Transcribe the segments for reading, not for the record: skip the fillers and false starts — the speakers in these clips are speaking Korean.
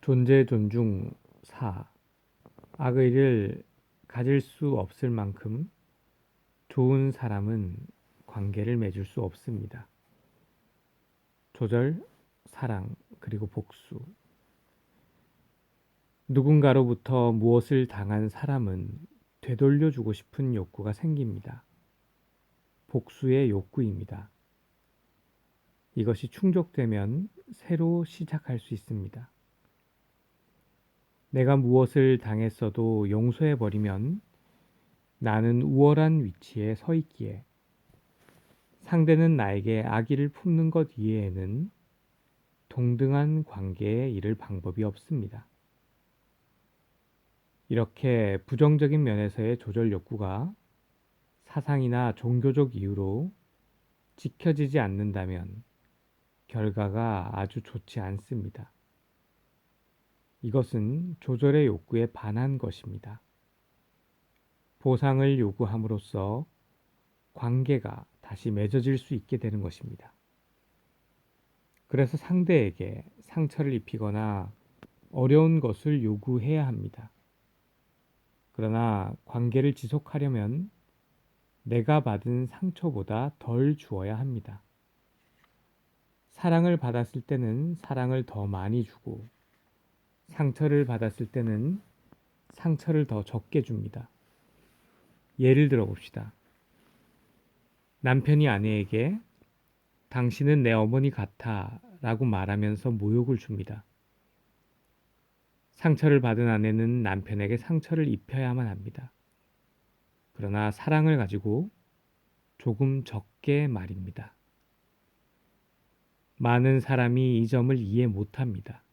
존재 존중 4. 악의를 가질 수 없을 만큼 좋은 사람은 관계를 맺을 수 없습니다. 조절, 사랑, 그리고 복수. 누군가로부터 무엇을 당한 사람은 되돌려주고 싶은 욕구가 생깁니다. 복수의 욕구입니다. 이것이 충족되면 새로 시작할 수 있습니다. 내가 무엇을 당했어도 용서해버리면 나는 우월한 위치에 서 있기에 상대는 나에게 악의를 품는 것 이외에는 동등한 관계에 이를 방법이 없습니다. 이렇게 부정적인 면에서의 조절 욕구가 사상이나 종교적 이유로 지켜지지 않는다면 결과가 아주 좋지 않습니다. 이것은 조절의 욕구에 반한 것입니다. 보상을 요구함으로써 관계가 다시 맺어질 수 있게 되는 것입니다. 그래서 상대에게 상처를 입히거나 어려운 것을 요구해야 합니다. 그러나 관계를 지속하려면 내가 받은 상처보다 덜 주어야 합니다. 사랑을 받았을 때는 사랑을 더 많이 주고 상처를 받았을 때는 상처를 더 적게 줍니다. 예를 들어 봅시다. 남편이 아내에게 당신은 내 어머니 같아 라고 말하면서 모욕을 줍니다. 상처를 받은 아내는 남편에게 상처를 입혀야만 합니다. 그러나 사랑을 가지고 조금 적게 말입니다. 많은 사람이 이 점을 이해 못합니다.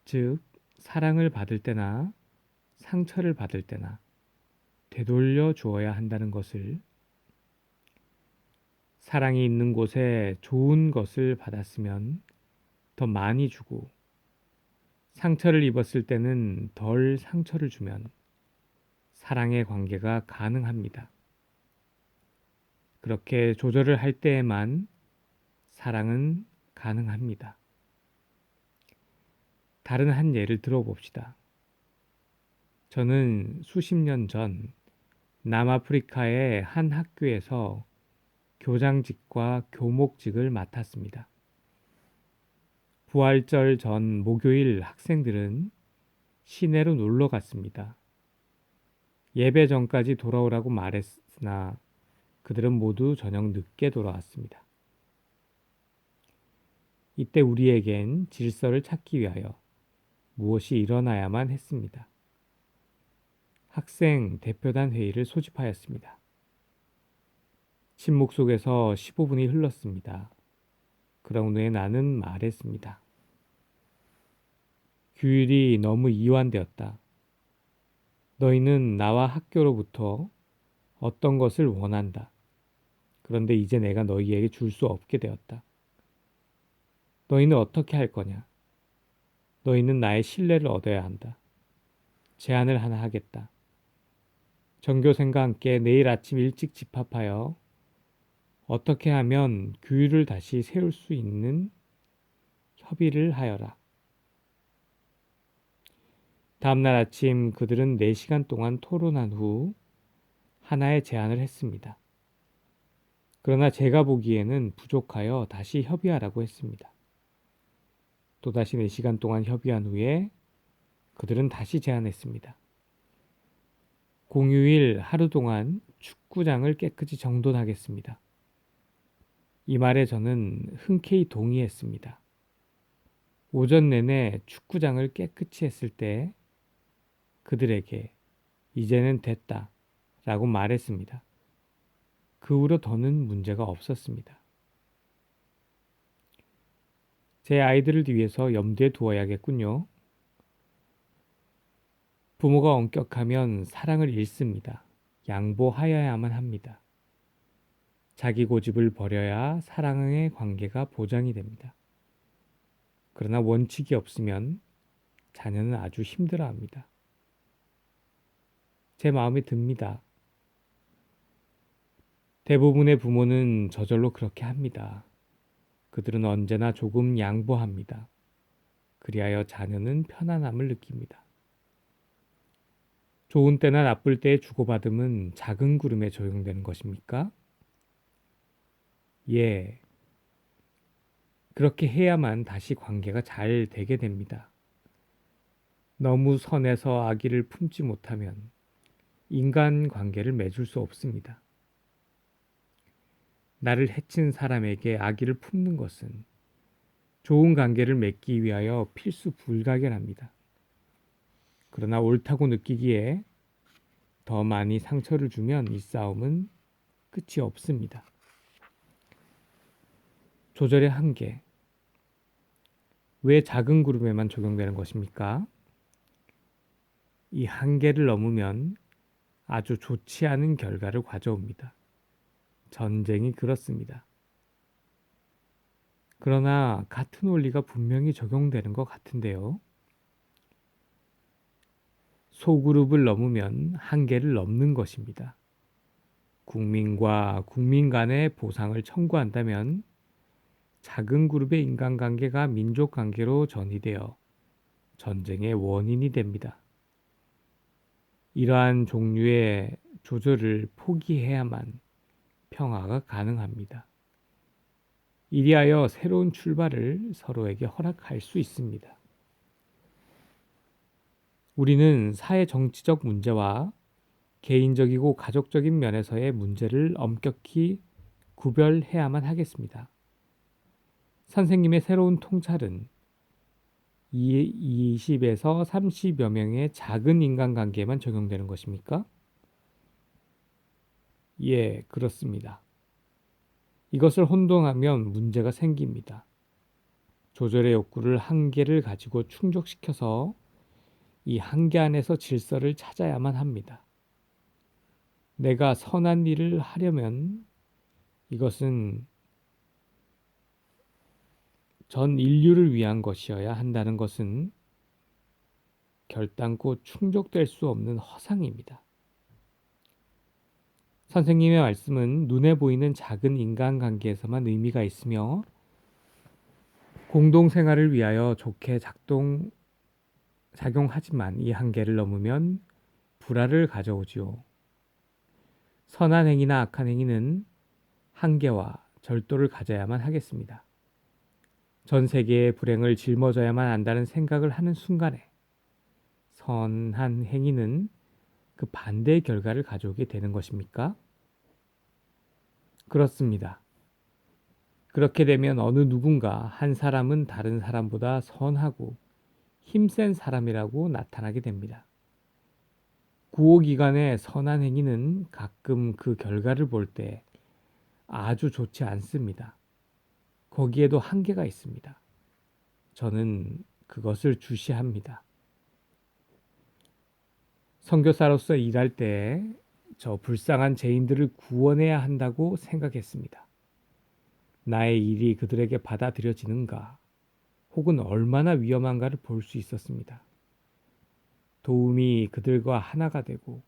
즉, 사랑을 받을 때나 상처를 받을 때나 되돌려 주어야 한다는 것을, 사랑이 있는 곳에 좋은 것을 받았으면 더 많이 주고 상처를 입었을 때는 덜 상처를 주면 사랑의 관계가 가능합니다. 그렇게 조절을 할 때에만 사랑은 가능합니다. 다른 한 예를 들어봅시다. 저는 수십 년 전 남아프리카의 한 학교에서 교장직과 교목직을 맡았습니다. 부활절 전 목요일 학생들은 시내로 놀러 갔습니다. 예배 전까지 돌아오라고 말했으나 그들은 모두 저녁 늦게 돌아왔습니다. 이때 우리에겐 질서를 찾기 위하여 무엇이 일어나야만 했습니다. 학생 대표단 회의를 소집하였습니다. 침묵 속에서 15분이 흘렀습니다. 그런 후에 나는 말했습니다. 규율이 너무 이완되었다. 너희는 나와 학교로부터 어떤 것을 원한다. 그런데 이제 내가 너희에게 줄 수 없게 되었다. 너희는 어떻게 할 거냐? 너희는 나의 신뢰를 얻어야 한다. 제안을 하나 하겠다. 전교생과 함께 내일 아침 일찍 집합하여 어떻게 하면 규율을 다시 세울 수 있는 협의를 하여라. 다음날 아침 그들은 4시간 동안 토론한 후 하나의 제안을 했습니다. 그러나 제가 보기에는 부족하여 다시 협의하라고 했습니다. 또다시 4시간 동안 협의한 후에 그들은 다시 제안했습니다. 공휴일 하루 동안 축구장을 깨끗이 정돈하겠습니다. 이 말에 저는 흔쾌히 동의했습니다. 오전 내내 축구장을 깨끗이 했을 때 그들에게 이제는 됐다 라고 말했습니다. 그 후로 더는 문제가 없었습니다. 제 아이들을 위해서 염두에 두어야겠군요. 부모가 엄격하면 사랑을 잃습니다. 양보하여야만 합니다. 자기 고집을 버려야 사랑의 관계가 보장이 됩니다. 그러나 원칙이 없으면 자녀는 아주 힘들어합니다. 제 마음에 듭니다. 대부분의 부모는 저절로 그렇게 합니다. 그들은 언제나 조금 양보합니다. 그리하여 자녀는 편안함을 느낍니다. 좋은 때나 나쁠 때의 주고받음은 작은 구름에 적용되는 것입니까? 예, 그렇게 해야만 다시 관계가 잘 되게 됩니다. 너무 선해서 아기를 품지 못하면 인간 관계를 맺을 수 없습니다. 나를 해친 사람에게 아기를 품는 것은 좋은 관계를 맺기 위하여 필수 불가결합니다. 그러나 옳다고 느끼기에 더 많이 상처를 주면 이 싸움은 끝이 없습니다. 조절의 한계. 왜 작은 그룹에만 적용되는 것입니까? 이 한계를 넘으면 아주 좋지 않은 결과를 가져옵니다. 전쟁이 그렇습니다. 그러나 같은 원리가 분명히 적용되는 것 같은데요. 소그룹을 넘으면 한계를 넘는 것입니다. 국민과 국민 간의 보상을 청구한다면 작은 그룹의 인간관계가 민족관계로 전이되어 전쟁의 원인이 됩니다. 이러한 종류의 조절을 포기해야만 평화가 가능합니다. 이리하여 새로운 출발을 서로에게 허락할 수 있습니다. 우리는 사회 정치적 문제와 개인적이고 가족적인 면에서의 문제를 엄격히 구별해야만 하겠습니다. 선생님의 새로운 통찰은 20에서 30여 명의 작은 인간관계에만 적용되는 것입니까? 예, 그렇습니다. 이것을 혼동하면 문제가 생깁니다. 조절의 욕구를 한계를 가지고 충족시켜서 이 한계 안에서 질서를 찾아야만 합니다. 내가 선한 일을 하려면 이것은 전 인류를 위한 것이어야 한다는 것은 결단코 충족될 수 없는 허상입니다. 선생님의 말씀은 눈에 보이는 작은 인간관계에서만 의미가 있으며 공동생활을 위하여 좋게 작용하지만 이 한계를 넘으면 불화를 가져오지요. 선한 행위나 악한 행위는 한계와 절도를 가져야만 하겠습니다. 전 세계의 불행을 짊어져야만 한다는 생각을 하는 순간에 선한 행위는 그 반대의 결과를 가져오게 되는 것입니까? 그렇습니다. 그렇게 되면 어느 누군가 한 사람은 다른 사람보다 선하고 힘센 사람이라고 나타나게 됩니다. 구호기관의 선한 행위는 가끔 그 결과를 볼 때 아주 좋지 않습니다. 거기에도 한계가 있습니다. 저는 그것을 주시합니다. 선교사로서 일할 때 저 불쌍한 죄인들을 구원해야 한다고 생각했습니다. 나의 일이 그들에게 받아들여지는가, 혹은 얼마나 위험한가를 볼 수 있었습니다. 도움이 그들과 하나가 되고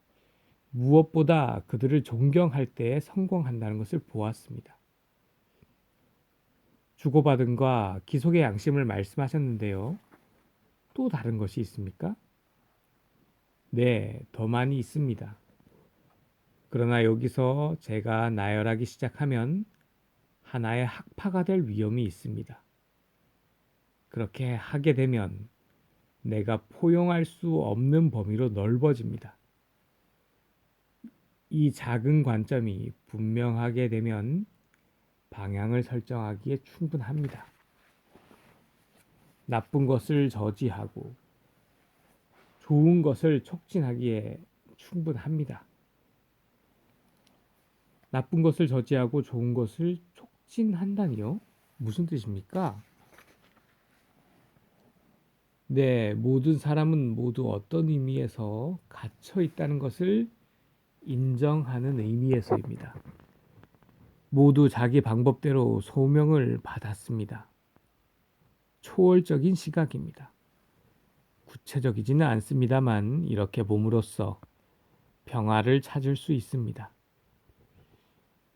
무엇보다 그들을 존경할 때에 성공한다는 것을 보았습니다. 주고받음과 기속의 양심을 말씀하셨는데요. 또 다른 것이 있습니까? 네, 더 많이 있습니다. 그러나 여기서 제가 나열하기 시작하면 하나의 학파가 될 위험이 있습니다. 그렇게 하게 되면 내가 포용할 수 없는 범위로 넓어집니다. 이 작은 관점이 분명하게 되면 방향을 설정하기에 충분합니다. 나쁜 것을 저지하고 좋은 것을 촉진하기에 충분합니다. 나쁜 것을 저지하고 좋은 것을 촉진한다니요? 무슨 뜻입니까? 네, 모든 사람은 모두 어떤 의미에서 갇혀 있다는 것을 인정하는 의미에서입니다. 모두 자기 방법대로 소명을 받았습니다. 초월적인 시각입니다. 구체적이지는 않습니다만 이렇게 봄으로써 평화를 찾을 수 있습니다.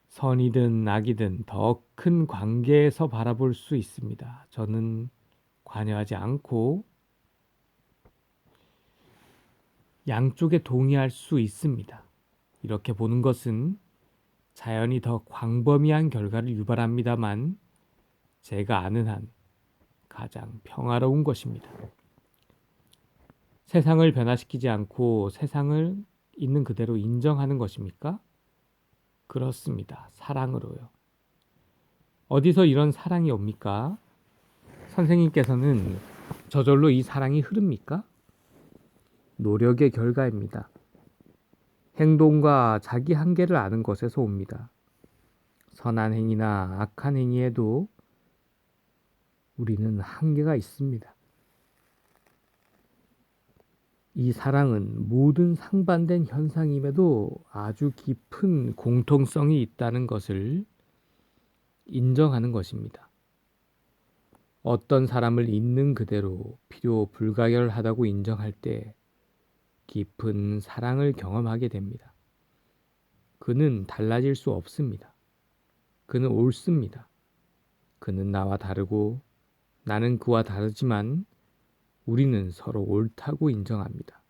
선이든 악이든 더 큰 관계에서 바라볼 수 있습니다. 저는 관여하지 않고 양쪽에 동의할 수 있습니다. 이렇게 보는 것은 자연이 더 광범위한 결과를 유발합니다만 제가 아는 한 가장 평화로운 것입니다. 세상을 변화시키지 않고 세상을 있는 그대로 인정하는 것입니까? 그렇습니다. 사랑으로요. 어디서 이런 사랑이 옵니까? 선생님께서는 저절로 이 사랑이 흐릅니까? 노력의 결과입니다. 행동과 자기 한계를 아는 것에서 옵니다. 선한 행위나 악한 행위에도 우리는 한계가 있습니다. 이 사랑은 모든 상반된 현상임에도 아주 깊은 공통성이 있다는 것을 인정하는 것입니다. 어떤 사람을 있는 그대로 필요 불가결하다고 인정할 때 깊은 사랑을 경험하게 됩니다. 그는 달라질 수 없습니다. 그는 옳습니다. 그는 나와 다르고 나는 그와 다르지만 우리는 서로 옳다고 인정합니다.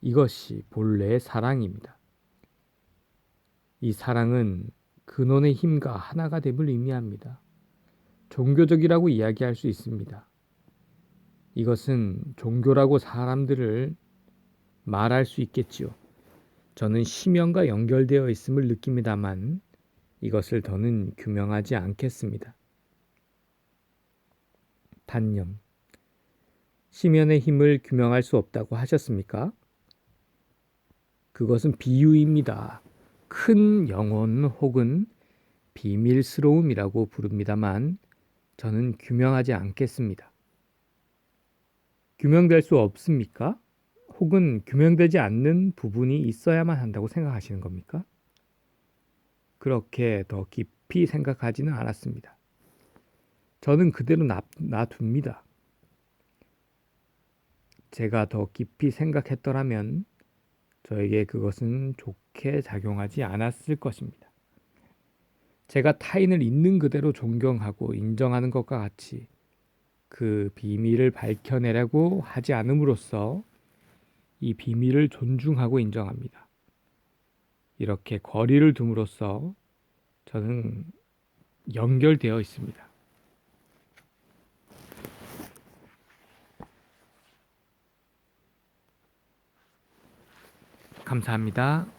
이것이 본래의 사랑입니다. 이 사랑은 근원의 힘과 하나가 됨을 의미합니다. 종교적이라고 이야기할 수 있습니다. 이것은 종교라고 사람들을 말할 수 있겠지요. 저는 심연과 연결되어 있음을 느낍니다만 이것을 더는 규명하지 않겠습니다. 단념. 심연의 힘을 규명할 수 없다고 하셨습니까? 그것은 비유입니다. 큰 영혼 혹은 비밀스러움이라고 부릅니다만 저는 규명하지 않겠습니다. 규명될 수 없습니까? 혹은 규명되지 않는 부분이 있어야만 한다고 생각하시는 겁니까? 그렇게 더 깊이 생각하지는 않았습니다. 저는 그대로 놔둡니다. 제가 더 깊이 생각했더라면 저에게 그것은 좋게 작용하지 않았을 것입니다. 제가 타인을 있는 그대로 존경하고 인정하는 것과 같이 그 비밀을 밝혀내려고 하지 않음으로써 이 비밀을 존중하고 인정합니다. 이렇게 거리를 둠으로써 저는 연결되어 있습니다. 감사합니다.